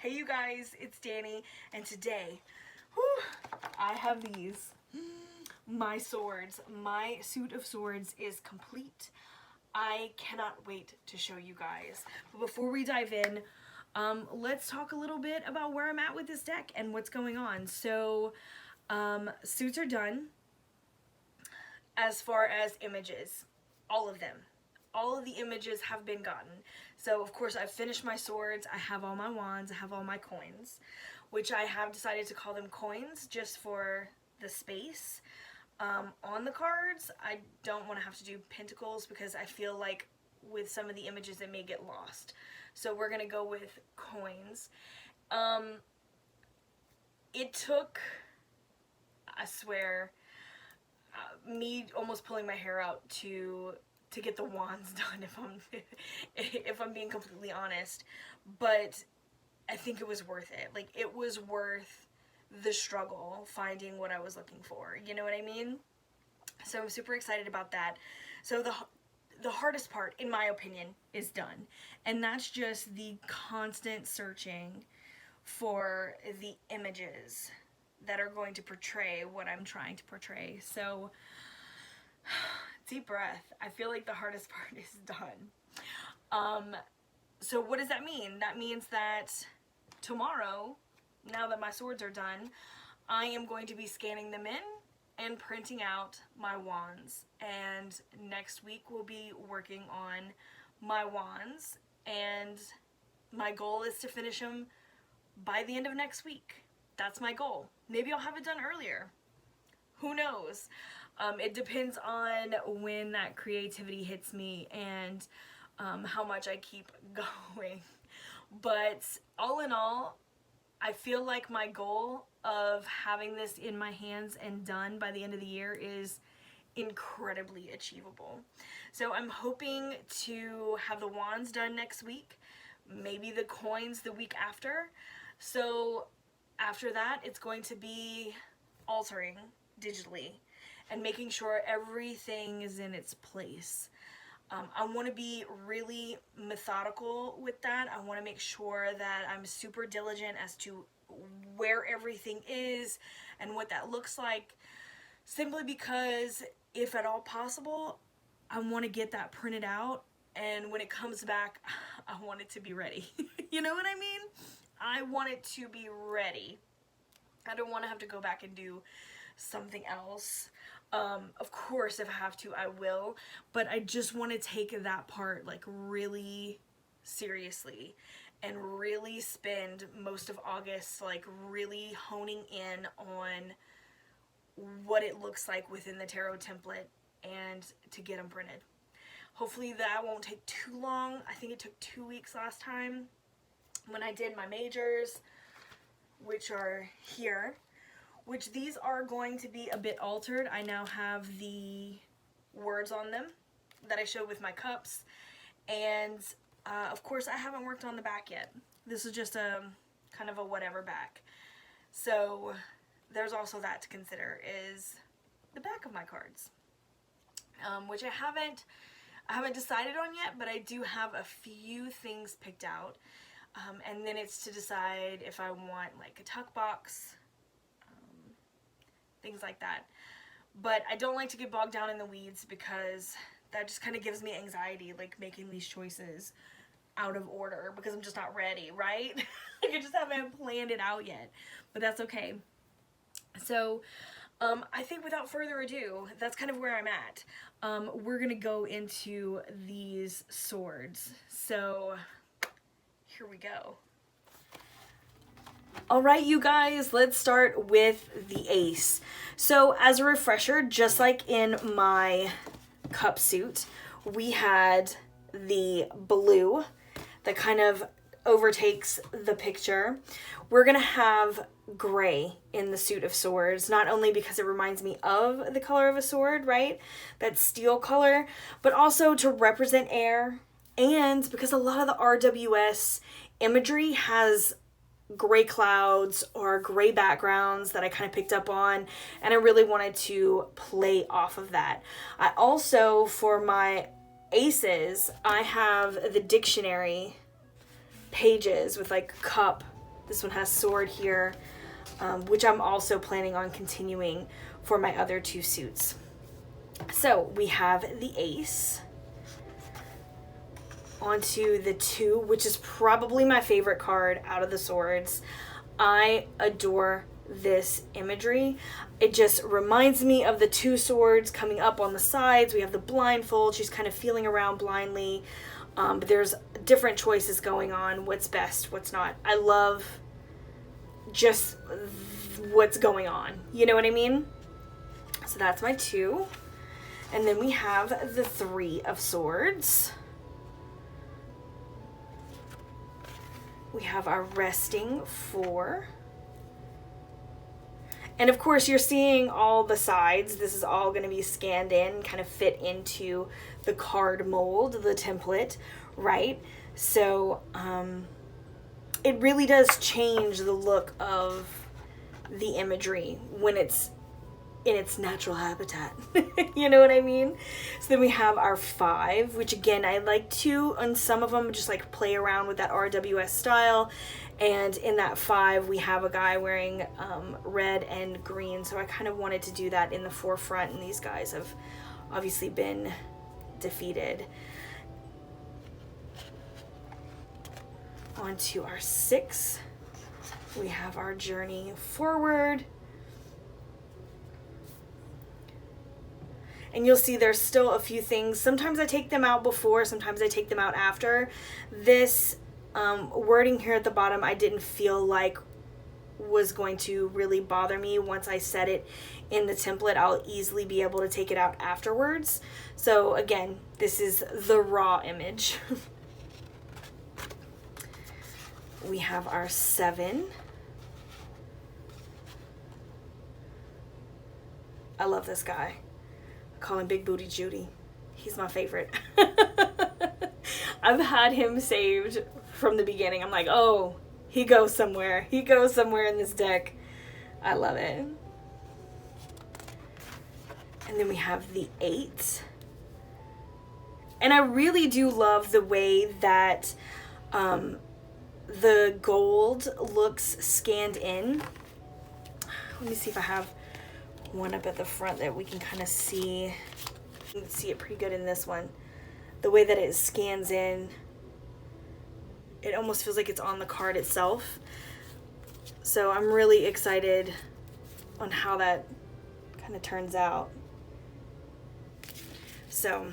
Hey you guys, it's Dani, and today, I have these, my swords. My suit of swords is complete. I cannot wait to show you guys. But before we dive in, let's talk a little bit about where I'm at with this deck and what's going on. So, suits are done. As far as images, all of them. All of the images have been gotten. So of course I've finished my swords, I have all my wands, I have all my coins, which I have decided to call them coins just for the space. On the cards, I don't want to have to do pentacles because I feel like with some of the images it may get lost. So we're going to go with coins. It took, I swear, me almost pulling my hair out to get the wands done, if I'm being completely honest. But I think it was worth it. Like, it was worth the struggle finding what I was looking for. You know what I mean? So I'm super excited about that. So the hardest part, in my opinion, is done. And that's just the constant searching for the images that are going to portray what I'm trying to portray. So deep breath. I feel like the hardest part is done. So what does that mean? That means that tomorrow, now that my swords are done, I am going to be scanning them in and printing out my wands. And next week we'll be working on my wands, and my goal is to finish them by the end of next week. That's my goal. Maybe I'll have it done earlier. Who knows? It depends on when that creativity hits me and how much I keep going. But all in all, I feel like my goal of having this in my hands and done by the end of the year is incredibly achievable. So I'm hoping to have the wands done next week, maybe the coins the week after. So after that, it's going to be altering digitally and making sure everything is in its place. I want to be really methodical with that. I want to make sure that I'm super diligent as to where everything is and what that looks like, simply because if at all possible, I want to get that printed out, and when it comes back, I want it to be ready. You know what I mean? I want it to be ready. I don't want to have to go back and do something else. Of course, if I have to, I will, but I just want to take that part like really seriously and really spend most of August like really honing in on what it looks like within the tarot template and to get them printed. Hopefully that won't take too long. I think it took 2 weeks last time when I did my majors, which are here. Which these are going to be a bit altered. I now have the words on them that I showed with my cups. And of course I haven't worked on the back yet. This is just a kind of a whatever back. So there's also that to consider, is the back of my cards. Which I haven't decided on yet, but I do have a few things picked out. And then it's to decide if I want like a tuck box, things like that. But I don't like to get bogged down in the weeds because that just kind of gives me anxiety, like making these choices out of order, because I'm just not ready, right? Like I just haven't planned it out yet, but that's okay. So I think without further ado, that's kind of where I'm at. We're gonna go into these swords. So here we go. Alright you guys, let's start with the ace. So as a refresher, just like in my cup suit, we had the blue that kind of overtakes the picture. We're going to have gray in the suit of swords, not only because it reminds me of the color of a sword, right? That steel color, but also to represent air, and because a lot of the RWS imagery has gray clouds or gray backgrounds that I kind of picked up on, and I really wanted to play off of that. I also, for my aces, I have the dictionary pages with like cup This one has sword here, which I'm also planning on continuing for my other 2 suits. So we have the ace onto the 2, which is probably my favorite card out of the swords. I adore this imagery. It just reminds me of the 2 swords coming up on the sides. We have the blindfold. She's kind of feeling around blindly. But there's different choices going on. What's best, what's not. I love just what's going on. You know what I mean? So that's my 2. And then we have the 3 of swords. We have our resting 4. And of course you're seeing all the sides. This is all going to be scanned in, kind of fit into the card mold, the template, right? So it really does change the look of the imagery when it's in its natural habitat. You know what I mean? So then we have our 5, which again, I like to, on some of them, just like play around with that RWS style. And in that 5, we have a guy wearing red and green. So I kind of wanted to do that in the forefront, and these guys have obviously been defeated. On to our 6. We have our journey forward. And you'll see there's still a few things. Sometimes I take them out before, sometimes I take them out after. This wording here at the bottom I didn't feel like was going to really bother me. Once I set it in the template, I'll easily be able to take it out afterwards. So again, this is the raw image. We have our 7. I love this guy. I call him Big Booty Judy. He's my favorite. I've had him saved from the beginning. I'm like, oh, he goes somewhere. He goes somewhere in this deck. I love it. And then we have the 8. And I really do love the way that the gold looks scanned in. Let me see if I have one up at the front that we can kind of see. You can see it pretty good in this one. The way that it scans in, it almost feels like it's on the card itself. So I'm really excited on how that kind of turns out. So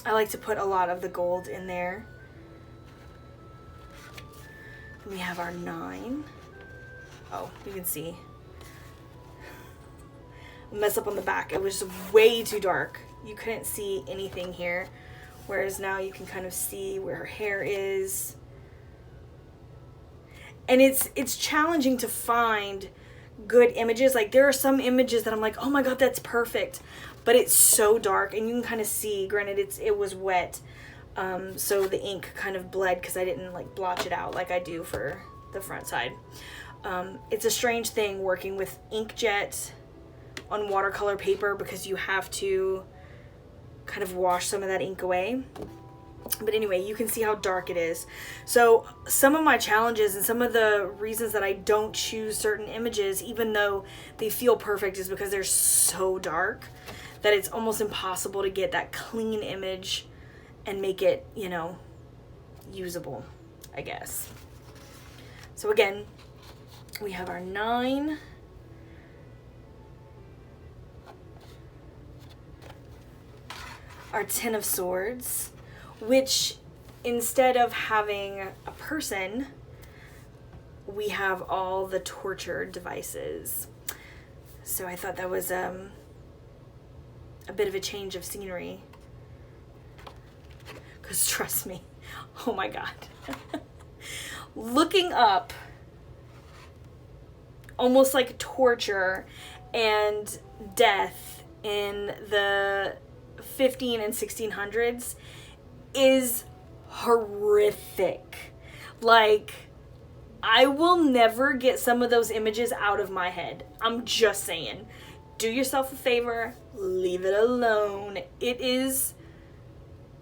I like to put a lot of the gold in there. We have our 9. Oh, you can see. Mess up on the back. It was way too dark. You couldn't see anything here. Whereas now you can kind of see where her hair is. And it's challenging to find good images. Like there are some images that I'm like, oh my god, that's perfect. But it's so dark and you can kind of see, granted it was wet. So the ink kind of bled because I didn't like blotch it out like I do for the front side. It's a strange thing working with inkjet on watercolor paper because you have to kind of wash some of that ink away. But anyway, you can see how dark it is. So some of my challenges and some of the reasons that I don't choose certain images, even though they feel perfect, is because they're so dark that it's almost impossible to get that clean image and make it, you know, usable, I guess. So again, we have our 9. Our 10 of Swords, which instead of having a person, we have all the torture devices. So I thought that was a bit of a change of scenery. Because trust me, oh my god. Looking up almost like torture and death in the 15 and 1600s is horrific. Like, I will never get some of those images out of my head. I'm just saying. Do yourself a favor, leave it alone. It is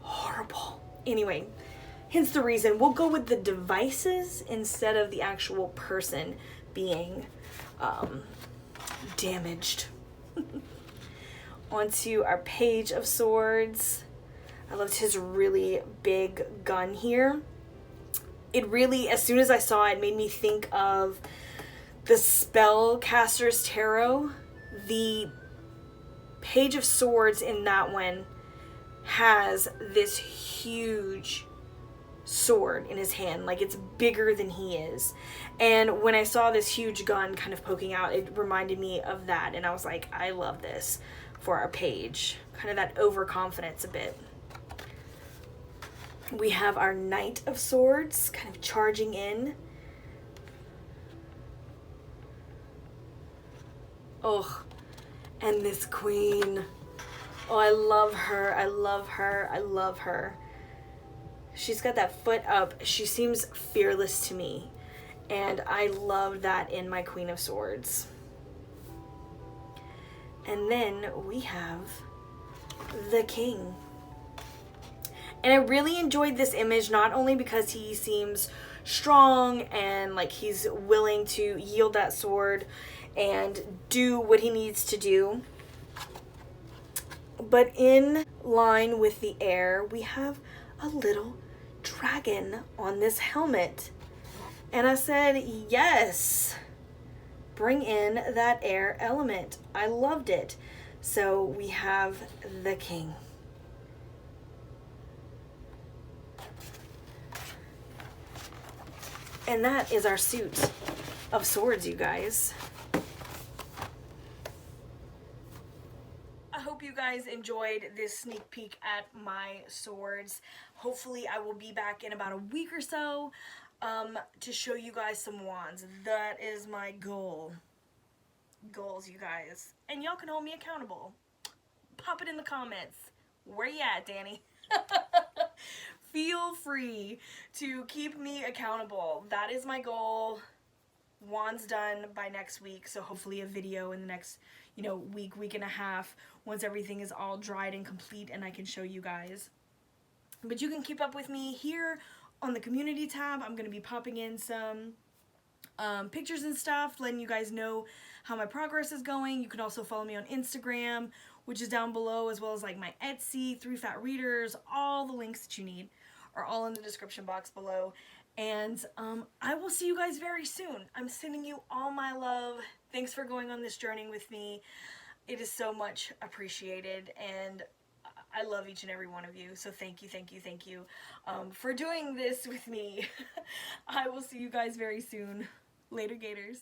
horrible. Anyway, hence the reason we'll go with the devices instead of the actual person being damaged. Onto our Page of Swords. I loved his really big gun here. It really, as soon as I saw it, made me think of the Spellcaster's Tarot. The Page of Swords in that one has this huge sword in his hand, like it's bigger than he is. And when I saw this huge gun kind of poking out, it reminded me of that, and I was like, I love this for our page. Kind of that overconfidence a bit. We have our Knight of Swords kind of charging in. Oh, and this queen. Oh, I love her. I love her. I love her. She's got that foot up. She seems fearless to me. And I love that in my Queen of Swords. And then we have the King. And I really enjoyed this image, not only because he seems strong and like he's willing to yield that sword and do what he needs to do, but in line with the air, we have a little dragon on this helmet. And I said, yes, bring in that air element. I loved it. So we have the King. And that is our suit of swords, you guys. I hope you guys enjoyed this sneak peek at my swords. Hopefully I will be back in about a week or so to show you guys some wands. That is my goal. Goals, you guys. And y'all can hold me accountable. Pop it in the comments. Where you at, Dani? Feel free to keep me accountable. That is my goal. Wands done by next week, so hopefully a video in the next, week and a half, once everything is all dried and complete and I can show you guys. But you can keep up with me here on the community tab. I'm going to be popping in some pictures and stuff, letting you guys know how my progress is going. You can also follow me on Instagram, which is down below, as well as like my Etsy, 3 Fat Readers. All the links that you need are all in the description box below. And I will see you guys very soon. I'm sending you all my love. Thanks for going on this journey with me. It is so much appreciated, and I love each and every one of you. So thank you, thank you, thank you for doing this with me. I will see you guys very soon. Later, Gators.